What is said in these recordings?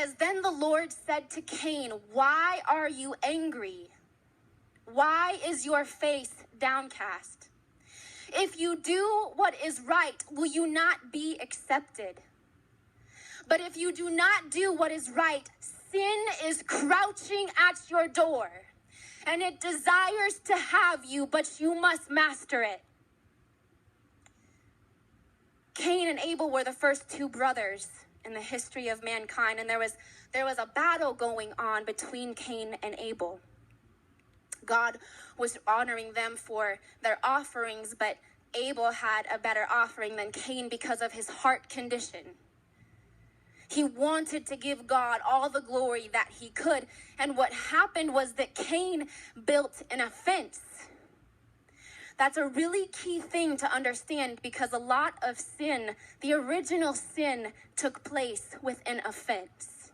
says, then the Lord said to Cain, why are you angry? Why is your face downcast? If you do what is right, will you not be accepted? But if you do not do what is right, sin is crouching at your door, and it desires to have you, but you must master it. Cain and Abel were the first two brothers in the history of mankind, and there was a battle going on between Cain and Abel. God was honoring them for their offerings, but Abel had a better offering than Cain because of his heart condition. He wanted to give God all the glory that he could, and what happened was that Cain built an offense. That's a really key thing to understand, because a lot of sin, the original sin, took place with an offense.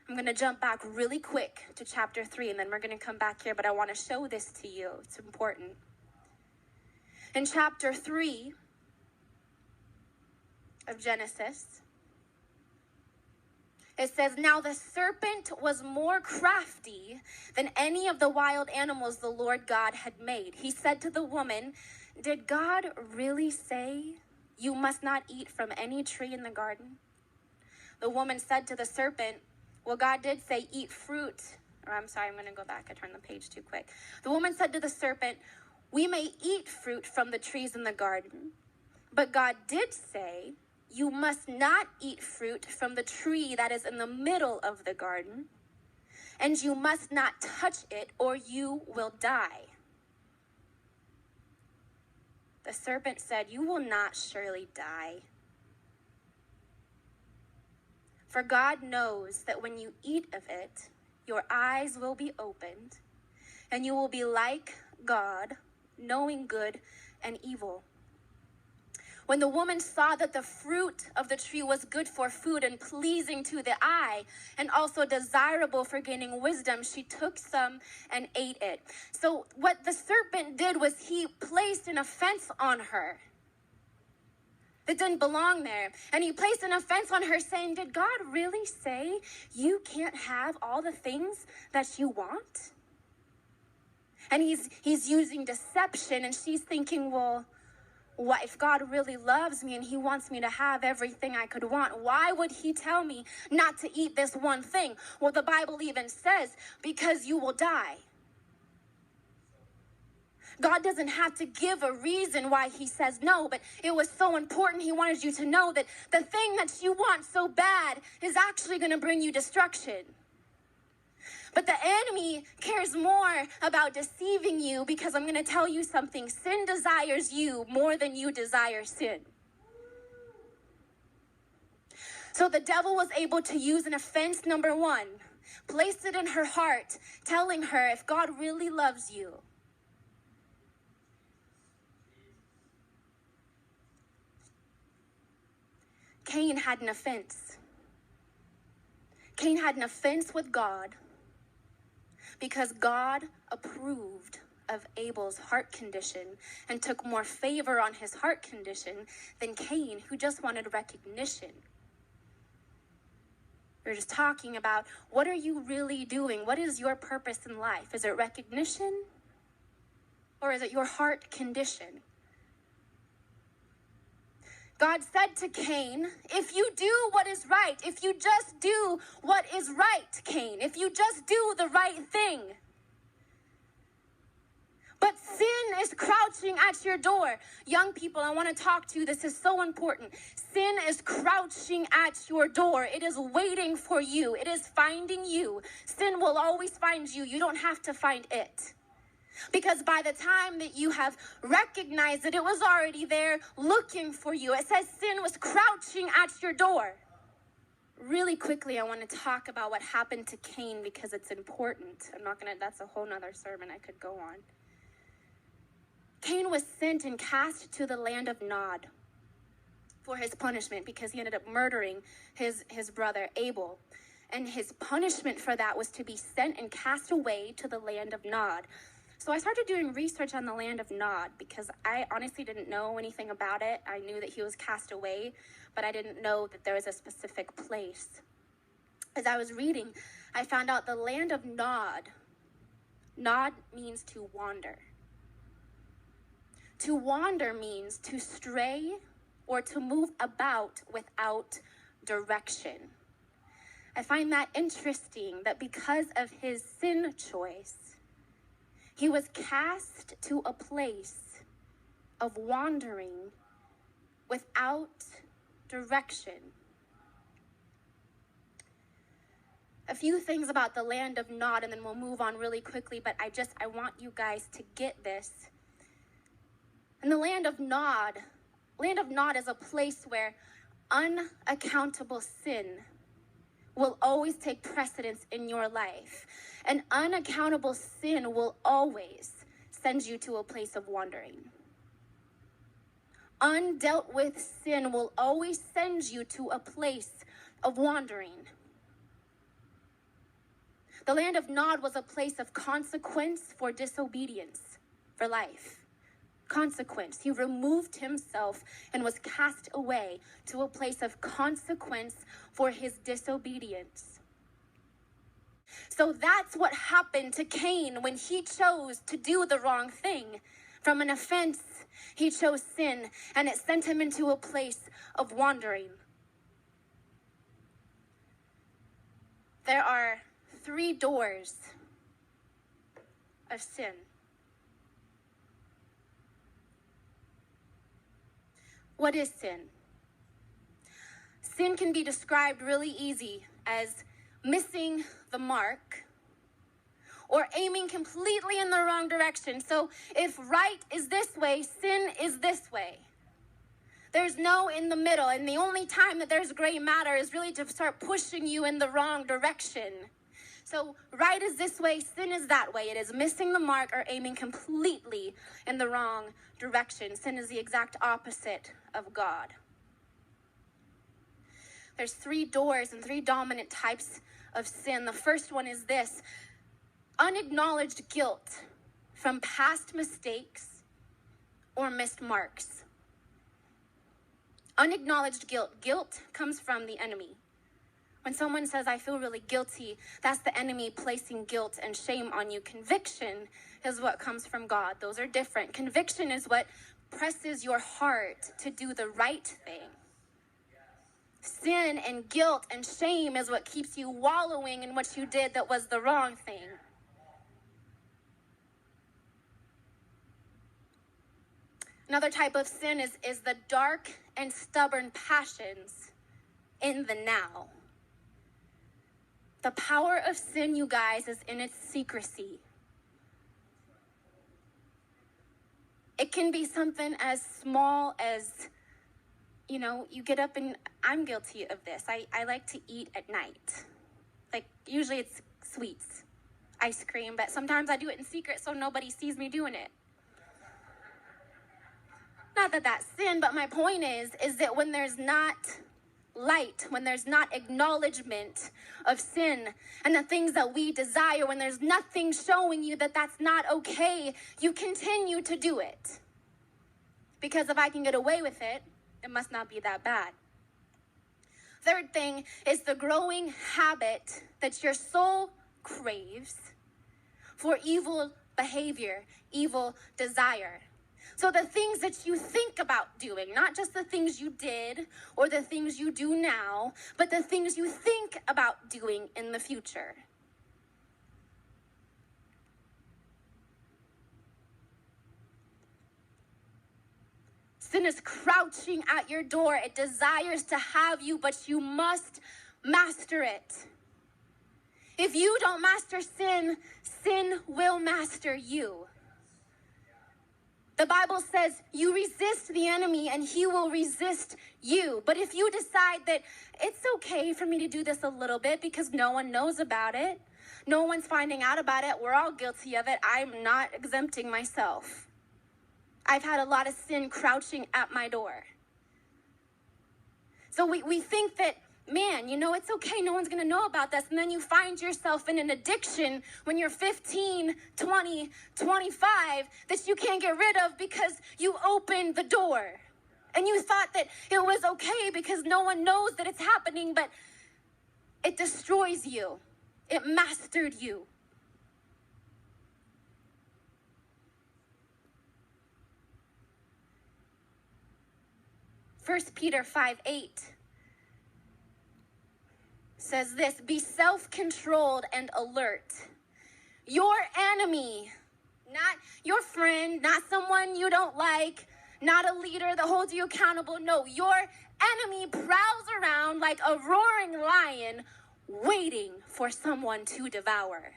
I'm going to jump back really quick to chapter 3, and then we're going to come back here, but I want to show this to you. It's important. In chapter 3 of Genesis, it says, now the serpent was more crafty than any of the wild animals the Lord God had made. He said to the woman, did God really say you must not eat from any tree in the garden? The woman said to the serpent, well, God did say eat fruit. I'm going to go back. I turned the page too quick. The woman said to the serpent, we may eat fruit from the trees in the garden, but God did say, you must not eat fruit from the tree that is in the middle of the garden, and you must not touch it or you will die. The serpent said, you will not surely die. For God knows that when you eat of it, your eyes will be opened, and you will be like God, knowing good and evil. When the woman saw that the fruit of the tree was good for food and pleasing to the eye, and also desirable for gaining wisdom, she took some and ate it. So what the serpent did was he placed an offense on her that didn't belong there. And he placed an offense on her, saying, did God really say you can't have all the things that you want? And he's using deception, and she's thinking, well, what if God really loves me and he wants me to have everything I could want? Why would he tell me not to eat this one thing? Well, the Bible even says, because you will die. God doesn't have to give a reason why he says no, but it was so important. He wanted you to know that the thing that you want so bad is actually going to bring you destruction. But the enemy cares more about deceiving you, because I'm going to tell you something. Sin desires you more than you desire sin. So the devil was able to use an offense, number one, place it in her heart, telling her, if God really loves you, Cain had an offense. Cain had an offense with God because God approved of Abel's heart condition and took more favor on his heart condition than Cain, who just wanted recognition. We're just talking about, what are you really doing? What is your purpose in life? Is it recognition, or is it your heart condition? God said to Cain, if you do what is right, if you just do what is right, Cain, if you just do the right thing. But sin is crouching at your door. Young people, I want to talk to you. This is so important. Sin is crouching at your door. It is waiting for you. It is finding you. Sin will always find you. You don't have to find it. Because by the time that you have recognized it, it was already there looking for you. It says sin was crouching at your door. Really quickly, I want to talk about what happened to Cain, because it's important. That's a whole nother sermon I could go on. Cain was sent and cast to the land of Nod for his punishment, because he ended up murdering his brother Abel. And his punishment for that was to be sent and cast away to the land of Nod. So I started doing research on the land of Nod because I honestly didn't know anything about it. I knew that he was cast away, but I didn't know that there was a specific place. As I was reading, I found out the land of Nod. Nod means to wander. To wander means to stray or to move about without direction. I find that interesting that because of his sin choice, he was cast to a place of wandering without direction. A few things about the land of Nod, and then we'll move on really quickly, but I want you guys to get this. In the land of Nod is a place where unaccountable sin will always take precedence in your life. And unaccountable sin will always send you to a place of wandering. Undealt with sin will always send you to a place of wandering. The land of Nod was a place of consequence for disobedience, for life. Consequence. He removed himself and was cast away to a place of consequence for his disobedience. So that's what happened to Cain when he chose to do the wrong thing. From an offense, he chose sin, and it sent him into a place of wandering. There are 3 doors of sin. What is sin? Sin can be described really easy as missing the mark or aiming completely in the wrong direction. So if right is this way, sin is this way. There's no in the middle, and the only time that there's gray matter is really to start pushing you in the wrong direction. So right is this way, sin is that way. It is missing the mark or aiming completely in the wrong direction. Sin is the exact opposite of God. There's 3 doors and 3 dominant types of sin. The first one is this: unacknowledged guilt from past mistakes or missed marks. Unacknowledged guilt. Guilt comes from the enemy. When someone says, I feel really guilty, that's the enemy placing guilt and shame on you. Conviction is what comes from God. Those are different. Conviction is what presses your heart to do the right thing. Sin and guilt and shame is what keeps you wallowing in what you did that was the wrong thing. Another type of sin is the dark and stubborn passions in the now. The power of sin, you guys, is in its secrecy. It can be something as small as, you get up, and I'm guilty of this. I like to eat at night. Like, usually it's sweets, ice cream, but sometimes I do it in secret so nobody sees me doing it. Not that that's sin, but my point is that when there's not light, when there's not acknowledgement of sin and the things that we desire, when there's nothing showing you that that's not okay, you continue to do it. Because if I can get away with it, it must not be that bad. Third thing is the growing habit that your soul craves for evil behavior, evil desire. So the things that you think about doing, not just the things you did or the things you do now, but the things you think about doing in the future. Sin is crouching at your door. It desires to have you, but you must master it. If you don't master sin, sin will master you. The Bible says you resist the enemy and he will resist you. But if you decide that it's okay for me to do this a little bit because no one knows about it, no one's finding out about it, we're all guilty of it, I'm not exempting myself. I've had a lot of sin crouching at my door. So we think that man, it's okay. No one's going to know about this. And then you find yourself in an addiction when you're 15, 20, 25 that you can't get rid of because you opened the door. And you thought that it was okay because no one knows that it's happening, but it destroys you. It mastered you. 1 Peter 5:8 says this, be self-controlled and alert. Your enemy, not your friend, not someone you don't like, not a leader that holds you accountable. No, your enemy prowls around like a roaring lion waiting for someone to devour.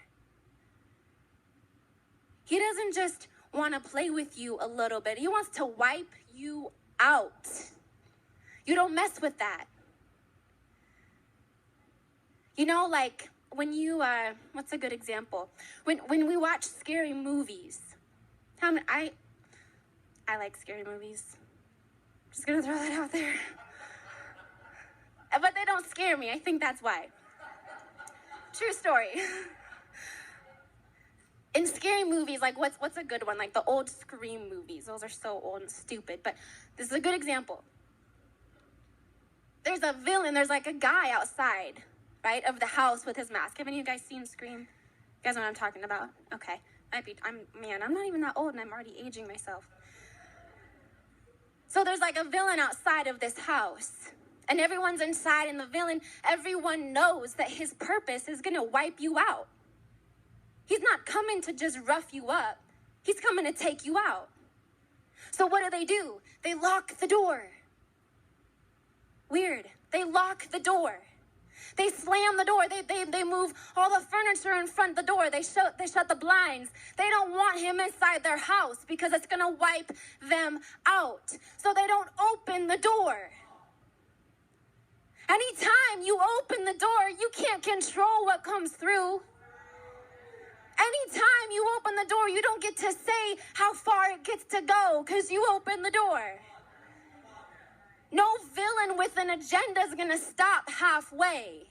He doesn't just want to play with you a little bit. He wants to wipe you out. You don't mess with that. Like when you, what's a good example? When we watch scary movies, I like scary movies. Just gonna throw that out there. But they don't scare me. I think that's why. True story. In scary movies, like what's a good one? Like the old Scream movies. Those are so old and stupid. But this is a good example. There's a villain. There's like a guy outside, right, of the house with his mask. Have any of you guys seen Scream? You guys know what I'm talking about? Okay. I'm not even that old and I'm already aging myself. So there's like a villain outside of this house. And everyone's inside, and the villain, everyone knows that his purpose is going to wipe you out. He's not coming to just rough you up. He's coming to take you out. So what do? They lock the door. Weird. They lock the door. They slam the door. They move all the furniture in front of the door. They shut the blinds. They don't want him inside their house because it's going to wipe them out. So they don't open the door. Anytime you open the door, you can't control what comes through. Anytime you open the door, you don't get to say how far it gets to go because you open the door. No villain with an agenda is going to stop halfway.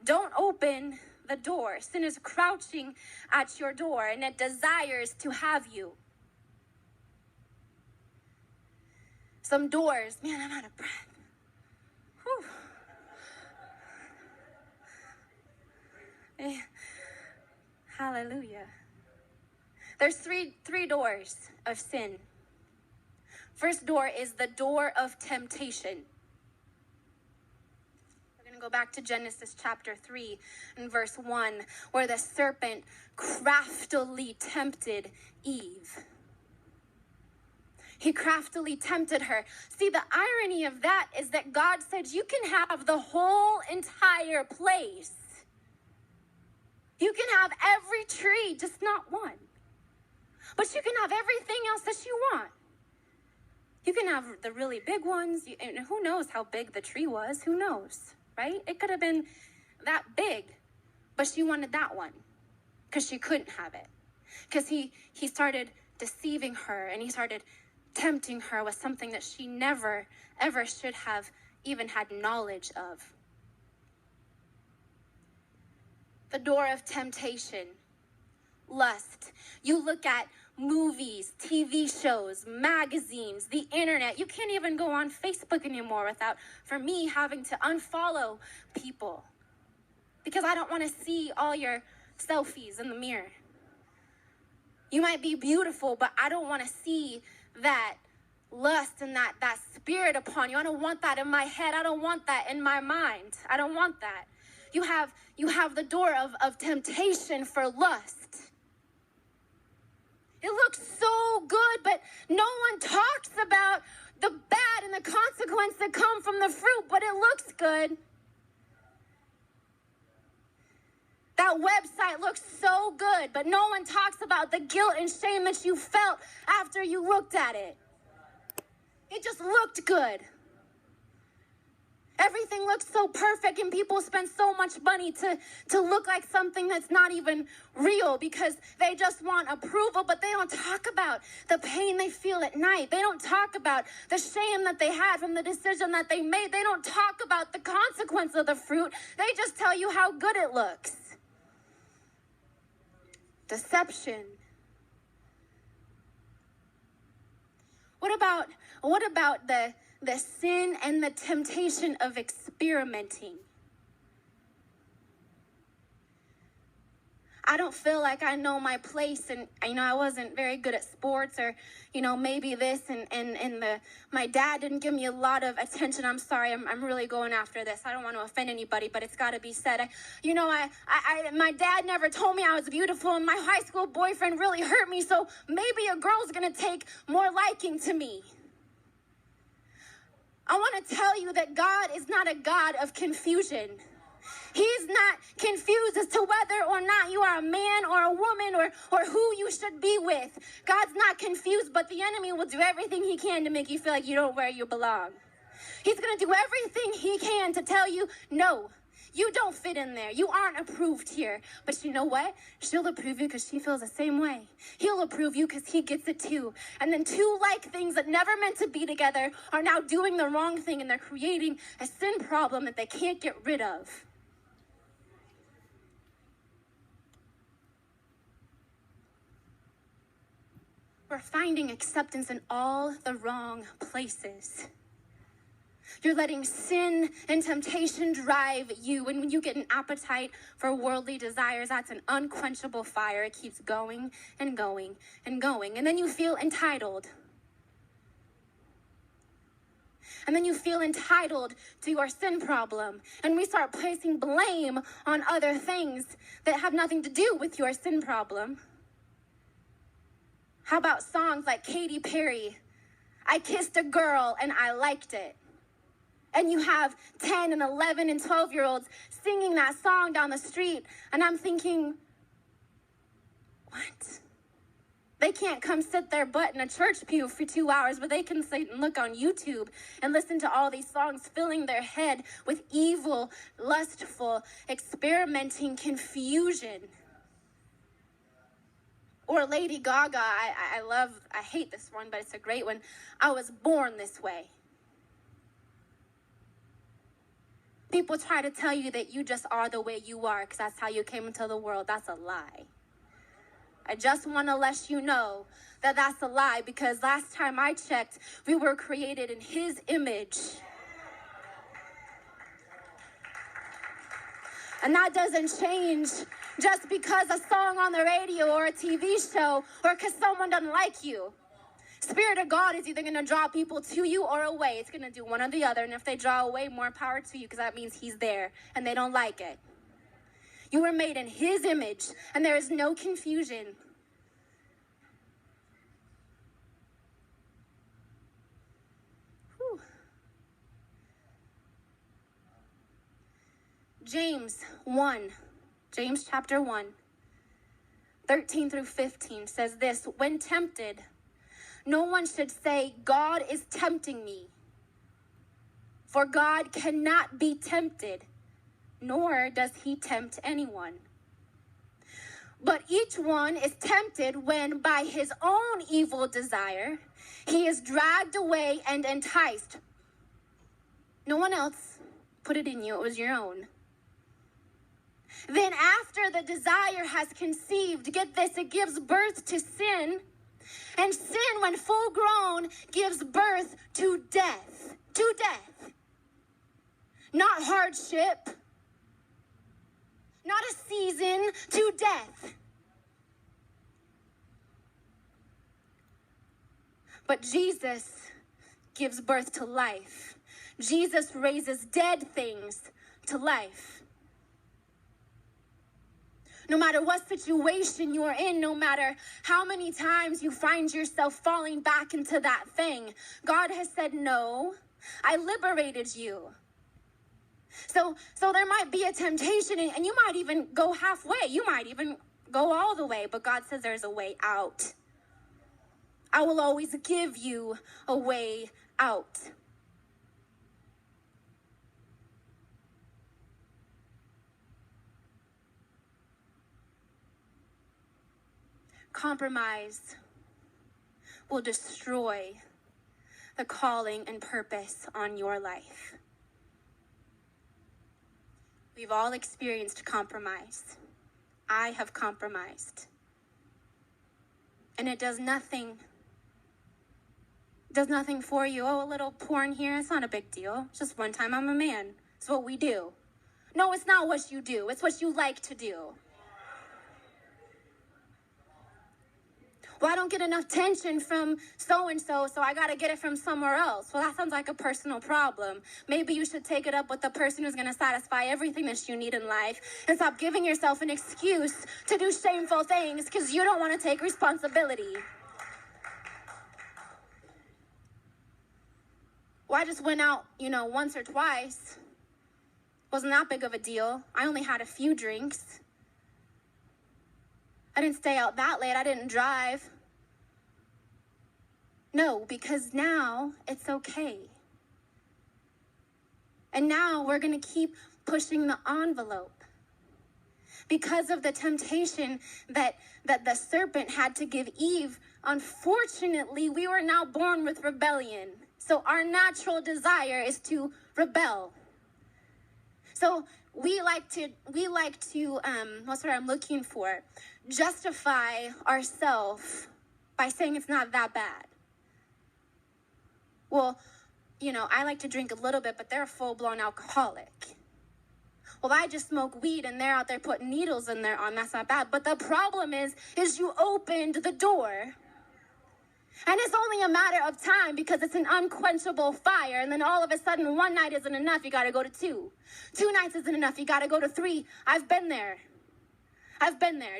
Don't open the door. Sin is crouching at your door and it desires to have you. Some doors, man, I'm out of breath. Whew. Hallelujah. There's three doors of sin. First door is the door of temptation. We're going to go back to Genesis chapter 3 and verse 1, where the serpent craftily tempted Eve. He craftily tempted her. See, the irony of that is that God said you can have the whole entire place. You can have every tree, just not one. But you can have everything else that you want. You can have the really big ones. And who knows how big the tree was? Who knows, right? It could have been that big. But she wanted that one because she couldn't have it. Because he started deceiving her and he started tempting her with something that she never, ever should have even had knowledge of. The door of temptation, lust. You look at movies, TV shows, magazines, the internet. You can't even go on Facebook anymore without, for me, having to unfollow people because I don't want to see all your selfies in the mirror. You might be beautiful, but I don't want to see that lust and that spirit upon you. I don't want that in my head. I don't want that in my mind. I don't want that. You have the door of temptation for lust. It looks so good, but no one talks about the bad and the consequence that come from the fruit, but it looks good. That website looks so good, but no one talks about the guilt and shame that you felt after you looked at it. It just looked good. Everything looks so perfect, and people spend so much money to look like something that's not even real because they just want approval, but they don't talk about the pain they feel at night. They don't talk about the shame that they had from the decision that they made. They don't talk about the consequence of the fruit. They just tell you how good it looks. Deception. What about the sin and the temptation of experimenting? I don't feel like I know my place, and I wasn't very good at sports, or maybe this and my dad didn't give me a lot of attention. I'm sorry, I'm really going after this. I don't want to offend anybody, but it's got to be said. My dad never told me I was beautiful, and my high school boyfriend really hurt me, so maybe a girl's gonna take more liking to me. I want to tell you that God is not a God of confusion. He's not confused as to whether or not you are a man or a woman or who you should be with. God's not confused, but the enemy will do everything he can to make you feel like you don't where you belong. He's going to do everything he can to tell you, no, you don't fit in there. You aren't approved here. But you know what? She'll approve you because she feels the same way. He'll approve you because he gets it too. And then two like things that never meant to be together are now doing the wrong thing, and they're creating a sin problem that they can't get rid of. We're finding acceptance in all the wrong places. You're letting sin and temptation drive you. And when you get an appetite for worldly desires, that's an unquenchable fire. It keeps going and going and going. And then you feel entitled. And then you feel entitled to your sin problem. And we start placing blame on other things that have nothing to do with your sin problem. How about songs like Katy Perry, I Kissed a Girl and I Liked It? And you have 10 and 11 and 12-year-olds singing that song down the street. And I'm thinking, what? They can't come sit their butt in a church pew for 2 hours, but they can sit and look on YouTube and listen to all these songs, filling their head with evil, lustful, experimenting confusion. Or Lady Gaga, I hate this one, but it's a great one. I was born this way. People try to tell you that you just are the way you are because that's how you came into the world. That's a lie. I just want to let you know that that's a lie, because last time I checked, we were created in his image. And that doesn't change just because a song on the radio or a TV show or because someone doesn't like you. Spirit of God is either going to draw people to you or away. It's going to do one or the other. And if they draw away, more power to you, because that means he's there and they don't like it. You were made in his image, and there is no confusion. Whew. James chapter 1, 13 through 15 says this: when tempted, no one should say, God is tempting me. For God cannot be tempted, nor does he tempt anyone. But each one is tempted when by his own evil desire he is dragged away and enticed. No one else put it in you, it was your own. Then after the desire has conceived, get this, it gives birth to sin. And sin, when full grown, gives birth to death. To death. Not hardship. Not a season. To death. But Jesus gives birth to life. Jesus raises dead things to life. No matter what situation you're in, no matter how many times you find yourself falling back into that thing, God has said, no, I liberated you. So there might be a temptation, and you might even go halfway. You might even go all the way, but God says there's a way out. I will always give you a way out. Compromise will destroy the calling and purpose on your life. We've all experienced compromise. I have compromised. And it does nothing for you. Oh, a little porn here, it's not a big deal. It's just one time I'm a man. It's what we do. No, it's not what you do. It's what you like to do. Well, I don't get enough attention from so-and-so, so I got to get it from somewhere else. Well, that sounds like a personal problem. Maybe you should take it up with the person who's going to satisfy everything that you need in life and stop giving yourself an excuse to do shameful things because you don't want to take responsibility. Well, I just went out, once or twice. Wasn't that big of a deal. I only had a few drinks. I didn't stay out that late. I didn't drive. No, because now it's okay. And now we're going to keep pushing the envelope. Because of the temptation that the serpent had to give Eve, unfortunately, we were now born with rebellion. So our natural desire is to rebel. So we like to, what's what I'm looking for? Justify ourselves by saying it's not that bad. Well, I like to drink a little bit, but they're a full-blown alcoholic. Well, I just smoke weed and they're out there putting needles in their arm. That's not bad. But the problem is you opened the door. And it's only a matter of time because it's an unquenchable fire. And then all of a sudden, one night isn't enough. You got to go to 2. 2 nights isn't enough. You got to go to 3. I've been there.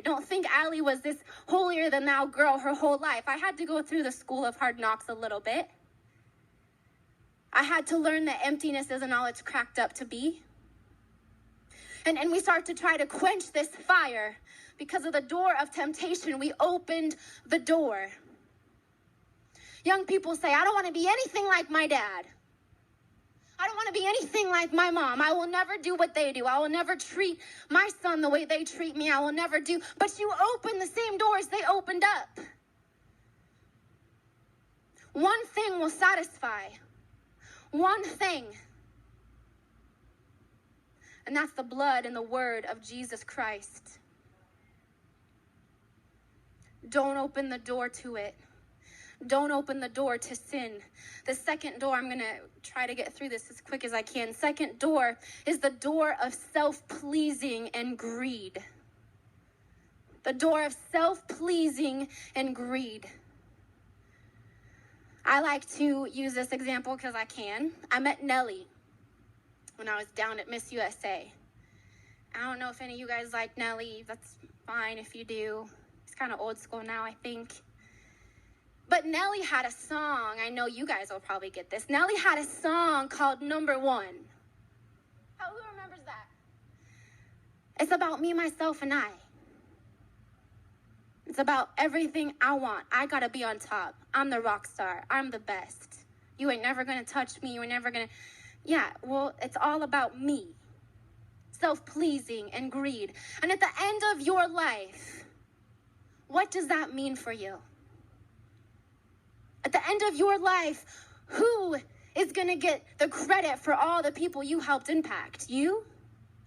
Don't think Allie was this holier than thou girl her whole life. I had to go through the school of hard knocks a little bit. I had to learn that emptiness isn't all it's cracked up to be. And we start to try to quench this fire because of the door of temptation. We opened the door. Young people say, I don't want to be anything like my dad. I don't want to be anything like my mom. I will never do what they do. I will never treat my son the way they treat me. I will never do. But you open the same doors they opened up. One thing will satisfy. One thing. And that's the blood and the word of Jesus Christ. Don't open the door to it. Don't open the door to sin. The second door, I'm going to try to get through this as quick as I can. Second door is the door of self-pleasing and greed. The door of self-pleasing and greed. I like to use this example because I can. I met Nellie when I was down at Miss USA. I don't know if any of you guys like Nellie. That's fine if you do. It's kind of old school now, I think. But Nellie had a song. I know you guys will probably get this. Nellie had a song called Number One. Who remembers that? It's about me, myself, and I. It's about everything I want. I gotta be on top. I'm the rock star. I'm the best. You ain't never gonna touch me. You ain't never gonna... Yeah, well, it's all about me. Self-pleasing and greed. And at the end of your life, what does that mean for you? At the end of your life, who is going to get the credit for all the people you helped impact? You?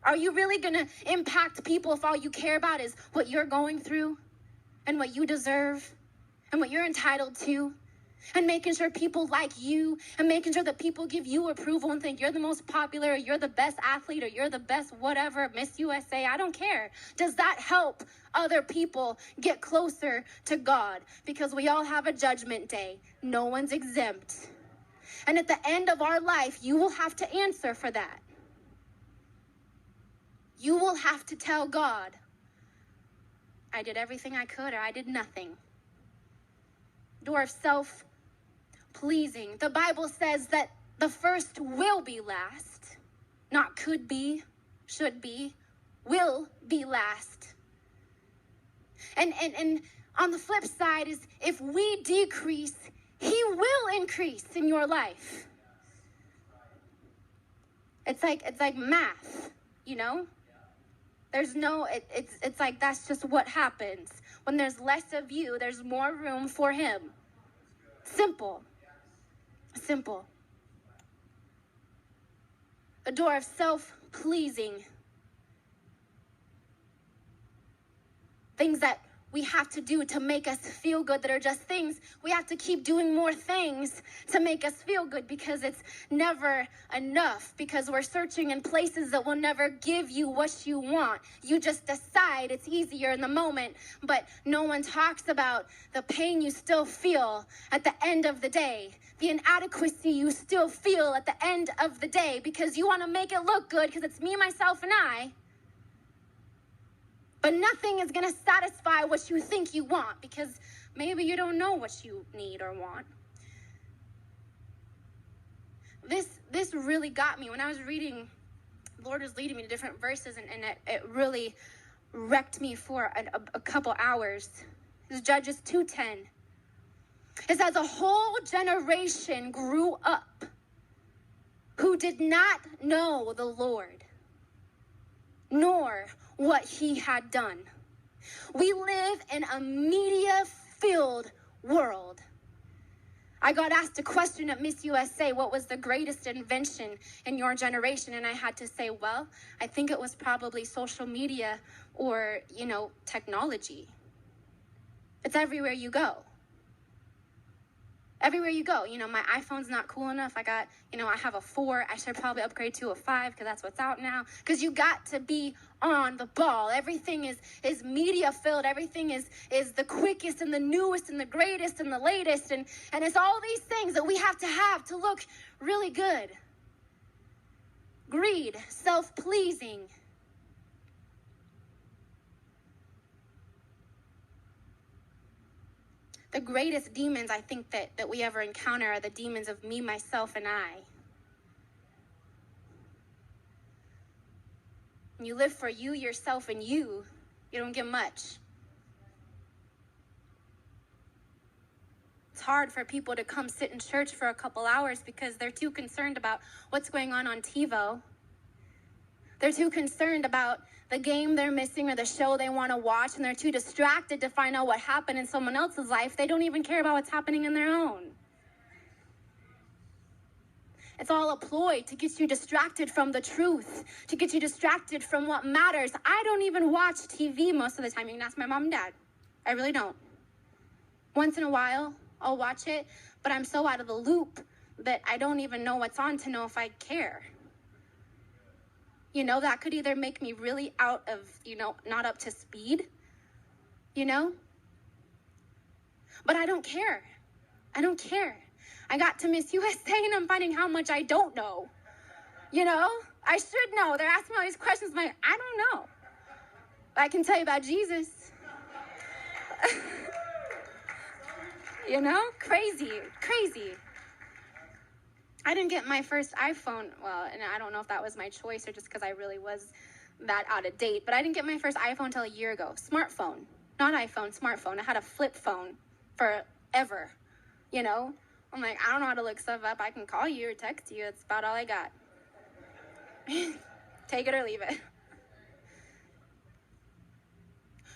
Are you really going to impact people if all you care about is what you're going through and what you deserve and what you're entitled to and making sure people like you and making sure that people give you approval and think you're the most popular, or you're the best athlete, or you're the best whatever, Miss USA? I don't care. Does that help other people get closer to God? Because we all have a judgment day. No one's exempt. And at the end of our life, you will have to answer for that. You will have to tell God, I did everything I could, or I did nothing. Door of self-pleasing. The Bible says that the first will be last. Not could be, should be, will be last. And on the flip side is if we decrease, He will increase in your life. It's like math, It's like that's just what happens. When there's less of you, there's more room for him. Simple. Simple. The door of self-pleasing. Things that we have to do to make us feel good that are just things. We have to keep doing more things to make us feel good because it's never enough, because we're searching in places that will never give you what you want. You just decide it's easier in the moment, but no one talks about the pain you still feel at the end of the day, the inadequacy you still feel at the end of the day, because you want to make it look good because it's me, myself, and I. But nothing is going to satisfy what you think you want, because maybe you don't know what you need or want. This really got me. When I was reading, the Lord was leading me to different verses, and it really wrecked me for a couple hours. It's Judges 2:10. It says, a whole generation grew up who did not know the Lord, nor what he had done. We live in a media-filled world. I got asked a question at Miss USA, what was the greatest invention in your generation? And I had to say, well, I think it was probably social media or, technology. It's everywhere you go. Everywhere you go. My iPhone's not cool enough. I have a 4. I should probably upgrade to a 5 because that's what's out now. Because you got to be on the ball. Everything is media filled. Everything is the quickest and the newest and the greatest and the latest. And it's all these things that we have to look really good. Greed, self-pleasing. The greatest demons I think that we ever encounter are the demons of me, myself, and I. When you live for you, yourself, and you don't get much. It's hard for people to come sit in church for a couple hours because they're too concerned about what's going on TiVo. They're too concerned about the game they're missing or the show they want to watch, and they're too distracted to find out what happened in someone else's life. They don't even care about what's happening in their own. It's all a ploy to get you distracted from the truth, to get you distracted from what matters. I don't even watch TV most of the time. You can ask my mom and dad. I really don't. Once in a while, I'll watch it, but I'm so out of the loop that I don't even know what's on to know if I care. That could either make me really out of, not up to speed, But I don't care. I don't care. I got to Miss USA and I'm finding how much I don't know. I should know. They're asking me all these questions. I don't know. But I can tell you about Jesus. Crazy. I didn't get my first iPhone, and I don't know if that was my choice or just because I really was that out of date, but I didn't get my first iPhone until a year ago. Smartphone. Not iPhone, smartphone. I had a flip phone forever, I'm like, I don't know how to look stuff up. I can call you or text you. That's about all I got. Take it or leave it.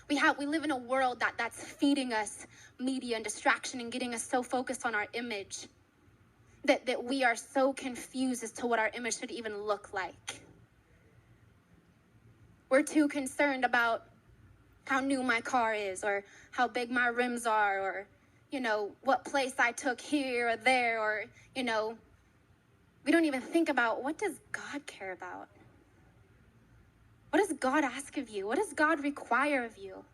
We live in a world that's feeding us media and distraction and getting us so focused on our image that we are so confused as to what our image should even look like. We're too concerned about how new my car is or how big my rims are or, what place I took here or there or, we don't even think about what does God care about? What does God ask of you? What does God require of you?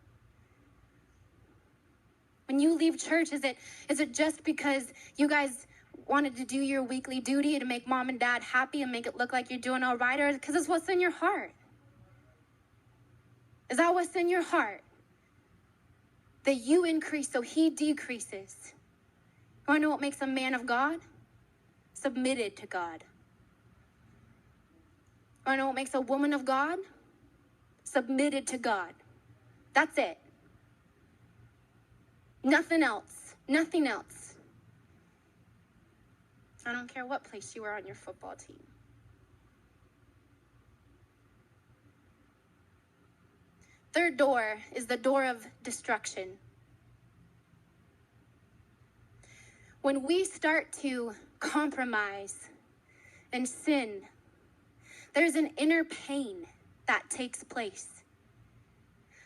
When you leave church, is it just because you guys wanted to do your weekly duty to make mom and dad happy and make it look like you're doing all right, or because it's what's in your heart? Is that what's in your heart? That you increase so he decreases. You want to know what makes a man of God? Submitted to God. You want to know what makes a woman of God? Submitted to God. That's it. Nothing else. Nothing else. I don't care what place you are on your football team. third door is the door of destruction. When we start to compromise and sin, there's an inner pain that takes place.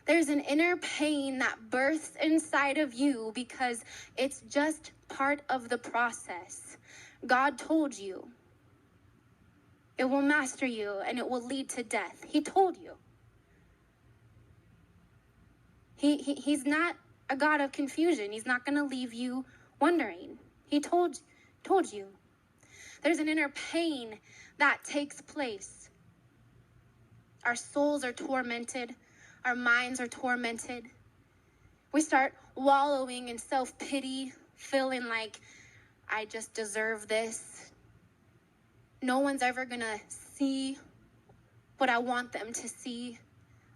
There's an inner pain that births inside of you because it's just part of the process. God told you it will master you and it will lead to death. He told you. He's not a God of confusion. He's not going to leave you wondering. He told you. There's an inner pain that takes place. Our souls are tormented. Our minds are tormented. We start wallowing in self-pity, feeling like I just deserve this. No one's ever going to see what I want them to see.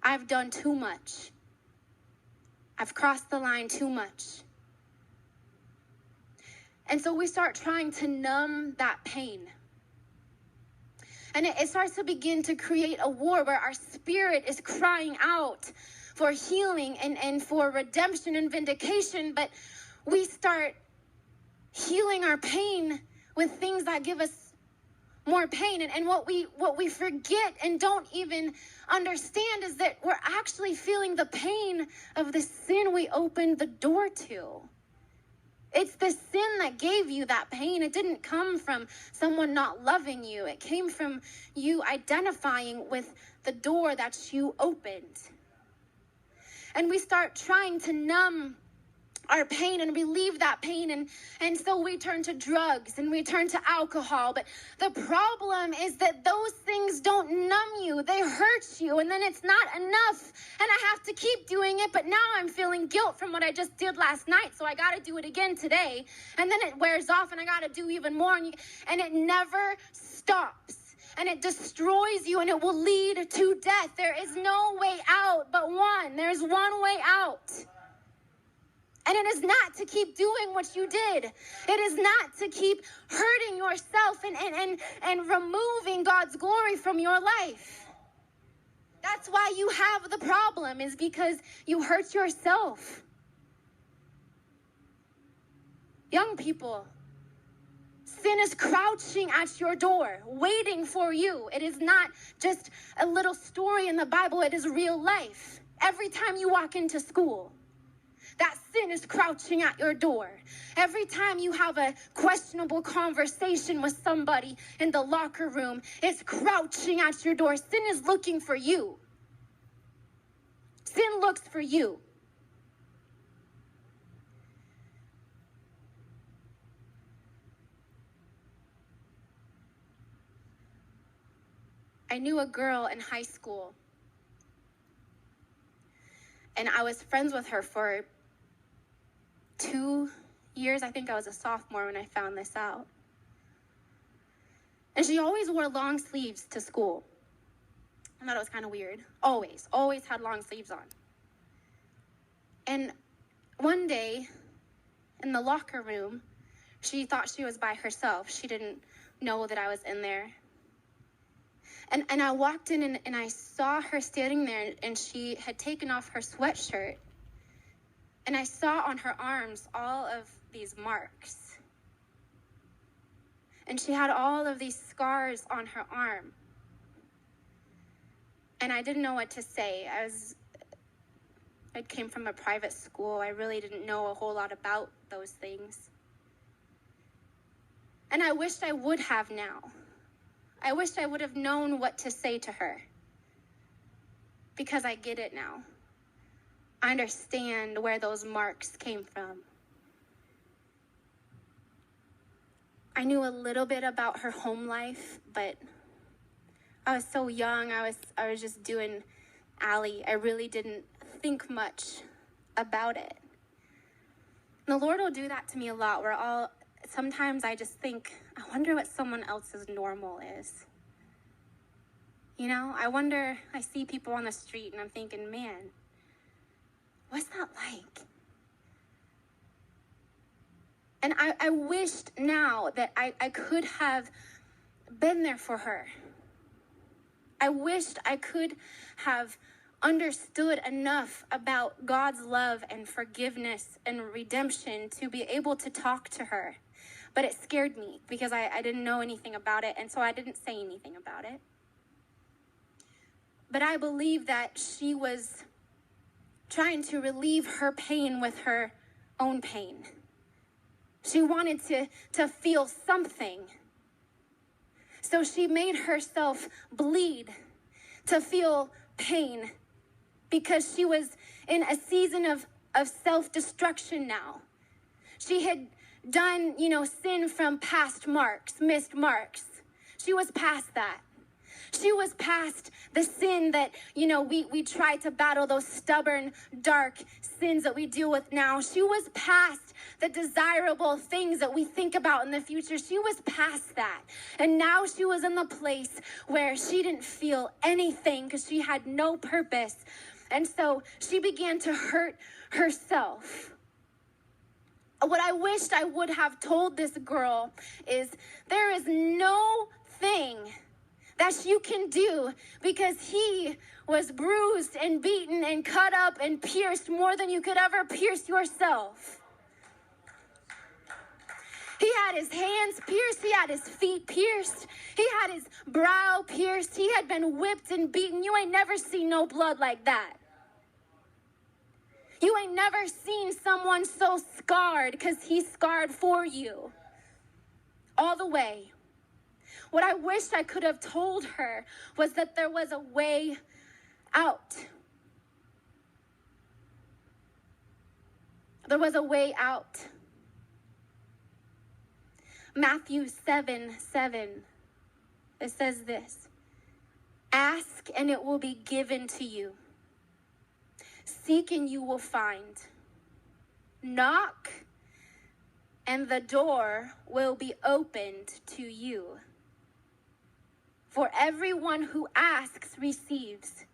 I've done too much. I've crossed the line too much. And so we start trying to numb that pain. And it starts to begin to create a war where our spirit is crying out for healing and for redemption and vindication. But we start healing our pain with things that give us more pain. And what we forget and don't even understand is that we're actually feeling the pain of the sin we opened the door to. It's the sin that gave you that pain. It didn't come from someone not loving you. It came from you identifying with the door that you opened. And we start trying to numb our pain and relieve that pain. And so we turn to drugs and we turn to alcohol. But the problem is that those things don't numb you. They hurt you. And then it's not enough. And I have to keep doing it. But now I'm feeling guilt from what I just did last night. So I got to do it again today. And then it wears off and I got to do even more. And it never stops. And it destroys you and it will lead to death. There is no way out but one. There's one way out. And it is not to keep doing what you did. It is not to keep hurting yourself and removing God's glory from your life. That's why you have the problem, is because you hurt yourself. Young people, sin is crouching at your door, waiting for you. It is not just a little story in the Bible. It is real life. Every time you walk into school, that sin is crouching at your door. Every time you have a questionable conversation with somebody in the locker room, it's crouching at your door. Sin is looking for you. Sin looks for you. I knew a girl in high school, and I was friends with her for 2 years. I think I was a sophomore when I found this out. And she always wore long sleeves to school. I thought it was kind of weird. Always had long sleeves on. And one day in the locker room, she thought she was by herself. She didn't know that I was in there. And I walked in and I saw her standing there, and she had taken off her sweatshirt. And I saw on her arms all of these marks. And she had all of these scars on her arm. And I didn't know what to say. I came from a private school. I really didn't know a whole lot about those things. And I wished I would have now. I wished I would have known what to say to her. Because I get it now. I understand where those marks came from. I knew a little bit about her home life, but I was so young. I was just doing Allie. I really didn't think much about it. And the Lord will do that to me a lot, where sometimes I just think, I wonder what someone else's normal is. You know, I see people on the street and I'm thinking, man, what's that like? And I wished now that I could have been there for her. I wished I could have understood enough about God's love and forgiveness and redemption to be able to talk to her. But it scared me because I didn't know anything about it, and so I didn't say anything about it. But I believe that she was trying to relieve her pain with her own pain. She wanted to feel something. So she made herself bleed to feel pain because she was in a season of self-destruction now. She had done, sin from past marks, missed marks. She was past that. She was past the sin that, we try to battle, those stubborn, dark sins that we deal with now. She was past the desirable things that we think about in the future. She was past that. And now she was in the place where she didn't feel anything because she had no purpose. And so she began to hurt herself. What I wished I would have told this girl is there is no thing that you can do because he was bruised and beaten and cut up and pierced more than you could ever pierce yourself. He had his hands pierced. He had his feet pierced. He had his brow pierced. He had been whipped and beaten. You ain't never seen no blood like that. You ain't never seen someone so scarred because he's scarred for you. All the way. What I wished I could have told her was that there was a way out. There was a way out. Matthew 7:7. It says this. Ask and it will be given to you. Seek and you will find. Knock and the door will be opened to you. For everyone who asks receives.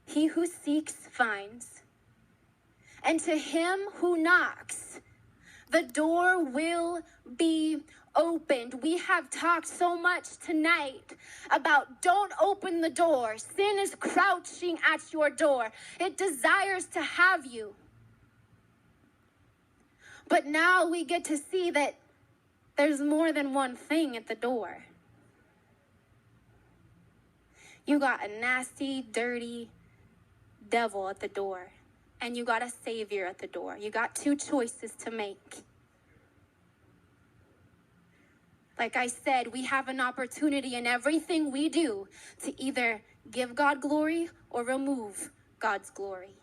He who seeks finds. And to him who knocks, the door will be opened. We have talked so much tonight about don't open the door. Sin is crouching at your door. It desires to have you. But now we get to see that there's more than one thing at the door. You got a nasty, dirty devil at the door, and you got a savior at the door. You got two choices to make. Like I said, we have an opportunity in everything we do to either give God glory or remove God's glory.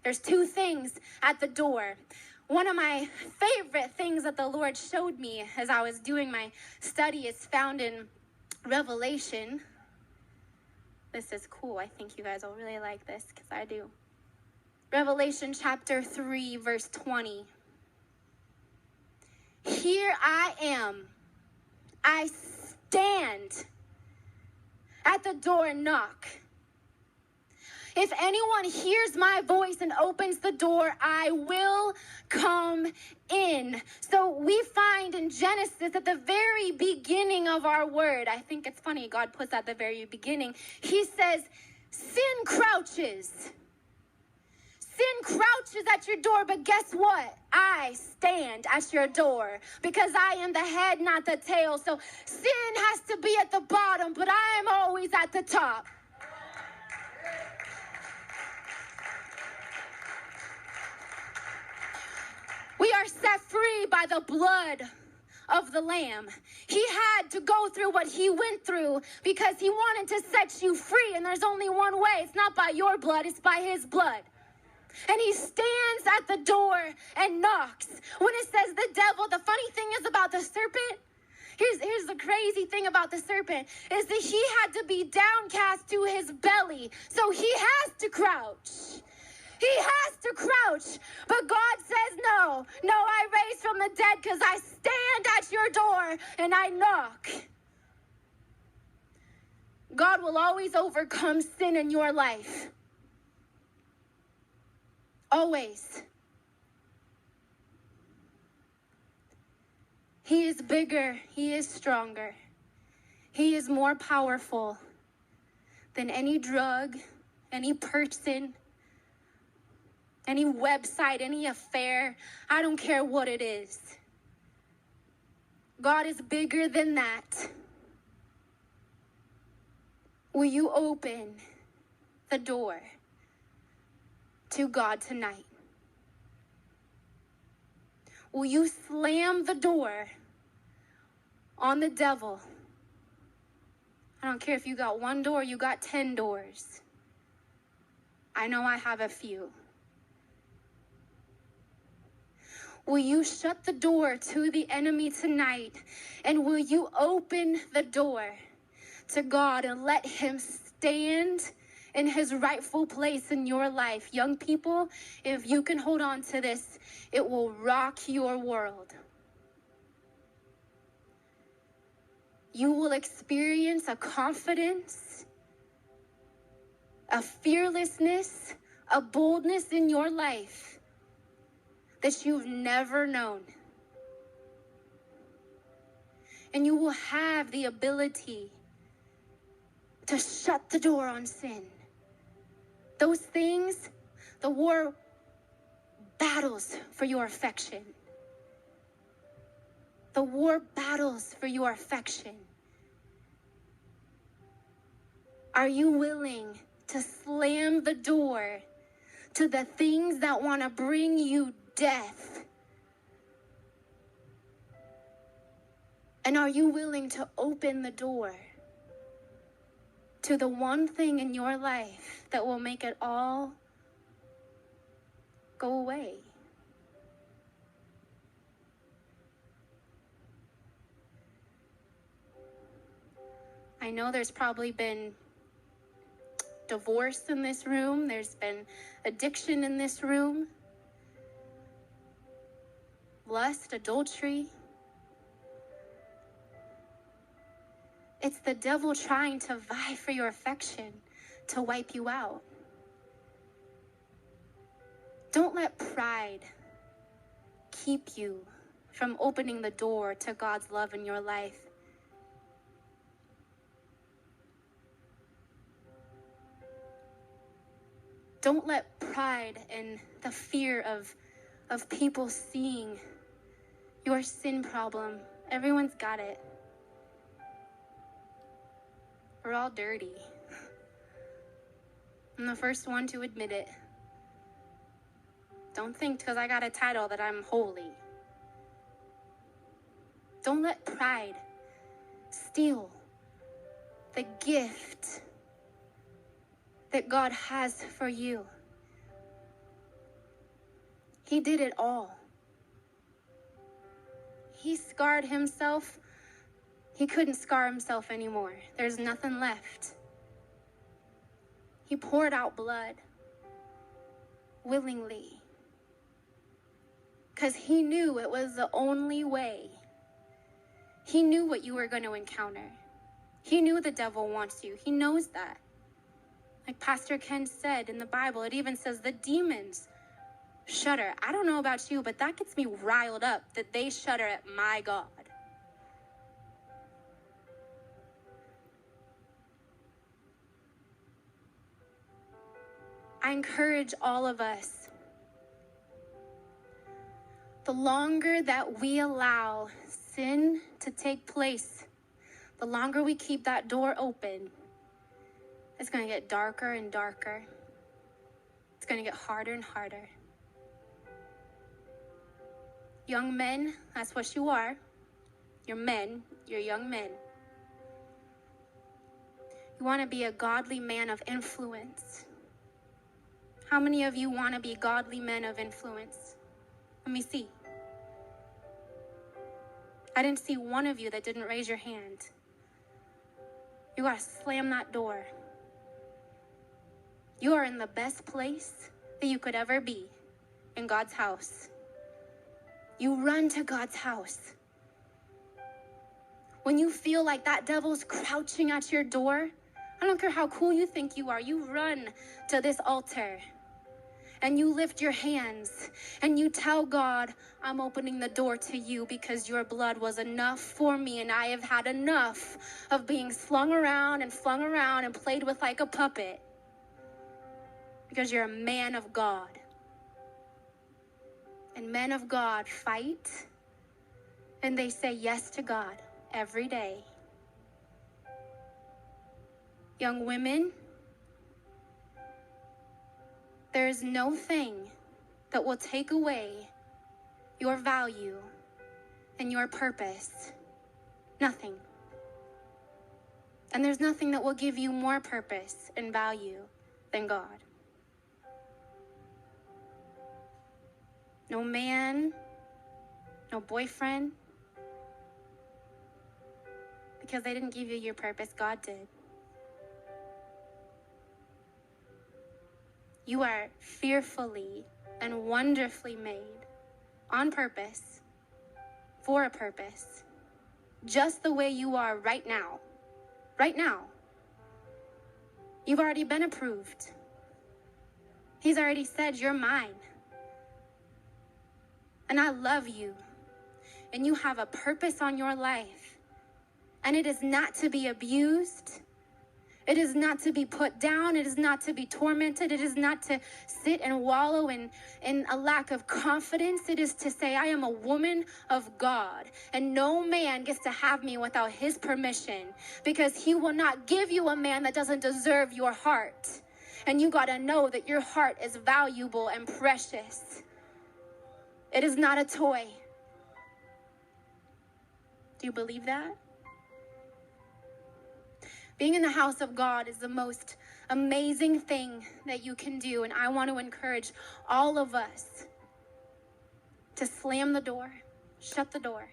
There's two things at the door. One of my favorite things that the Lord showed me as I was doing my study is found in Revelation. This is cool. I think you guys will really like this because I do. Revelation chapter 3, verse 20. Here I am. I stand at the door and knock. If anyone hears my voice and opens the door, I will come in. So we find in Genesis at the very beginning of our word, I think it's funny, God puts at the very beginning, he says, sin crouches. Sin crouches at your door, but guess what? I stand at your door because I am the head, not the tail. So sin has to be at the bottom, but I am always at the top. We are set free by the blood of the Lamb. He had to go through what he went through because he wanted to set you free. And there's only one way. It's not by your blood. It's by his blood. And he stands at the door and knocks. When it says the devil, the funny thing is about the serpent, here's the crazy thing about the serpent, is that he had to be downcast to his belly. So he has to crouch. He has to crouch. But God says, no, I raised from the dead because I stand at your door and I knock. God will always overcome sin in your life. Always. He is bigger. He is stronger. He is more powerful than any drug, any person, any website, any affair. I don't care what it is. God is bigger than that. Will you open the door to God tonight? Will you slam the door on the devil? I don't care if you got one door, you got 10 doors. I know I have a few. Will you shut the door to the enemy tonight? And will you open the door to God and let him stand in his rightful place in your life? Young people, if you can hold on to this, it will rock your world. You will experience a confidence, a fearlessness, a boldness in your life that you've never known. And you will have the ability to shut the door on sin. Those things, the war battles for your affection. The war battles for your affection. Are you willing to slam the door to the things that want to bring you death? And are you willing to open the door to the one thing in your life that will make it all go away? I know there's probably been divorce in this room. There's been addiction in this room. Lust, adultery. It's the devil trying to vie for your affection, to wipe you out. Don't let pride keep you from opening the door to God's love in your life. Don't let pride and the fear of people seeing your sin problem. Everyone's got it. We're all dirty. I'm the first one to admit it. Don't think because I got a title that I'm holy. Don't let pride steal the gift that God has for you. He did it all. He scarred himself. He couldn't scar himself anymore. There's nothing left. He poured out blood willingly because he knew it was the only way. He knew what you were going to encounter. He knew the devil wants you. He knows that. Like Pastor Ken said in the Bible, it even says the demons shudder. I don't know about you, but that gets me riled up that they shudder at my God. I encourage all of us, the longer that we allow sin to take place, the longer we keep that door open, it's going to get darker and darker. It's going to get harder and harder. Young men, that's what you are. You're men. You're young men. You want to be a godly man of influence. How many of you want to be godly men of influence? Let me see. I didn't see one of you that didn't raise your hand. You got to slam that door. You are in the best place that you could ever be, in God's house. You run to God's house. When you feel like that devil's crouching at your door, I don't care how cool you think you are, you run to this altar and you lift your hands and you tell God, I'm opening the door to you because your blood was enough for me, and I have had enough of being slung around and flung around and played with like a puppet. because you're a man of God. And men of God fight, and they say yes to God every day. Young women, there is no thing that will take away your value and your purpose. Nothing. And there's nothing that will give you more purpose and value than God. No man, no boyfriend, because they didn't give you your purpose, God did. You are fearfully and wonderfully made on purpose, for a purpose, just the way you are right now. Right now. You've already been approved. He's already said, you're mine. And I love you. And you have a purpose on your life. And it is not to be abused. It is not to be put down. It is not to be tormented. It is not to sit and wallow in a lack of confidence. It is to say, I am a woman of God, and no man gets to have me without his permission, because he will not give you a man that doesn't deserve your heart. And you got to know that your heart is valuable and precious. It is not a toy. Do you believe that? Being in the house of God is the most amazing thing that you can do. And I want to encourage all of us to slam the door, shut the door,